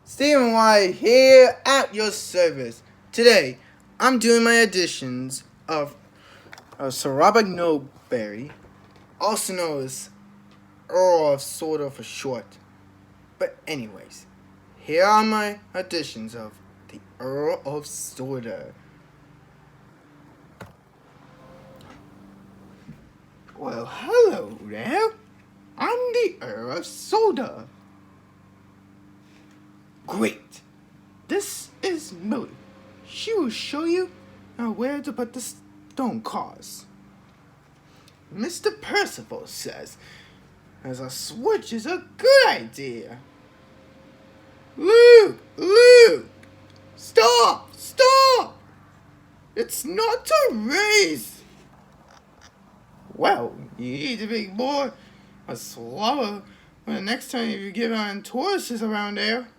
Stephen White here at your service. Today, I'm doing my auditions of Sir Robert Norranby, also known as Earl of Sorta for short. But anyways, here are my auditions of the Earl of Sorta. Well, hello there. I'm the Earl of Sorta. Great. This is Millie. She will show you where to put the stone cars. Mr. Percival says as a switch is a good idea. Luke! Stop! It's not a race! Well, you need to be more slower when the next time you get on tourists around there.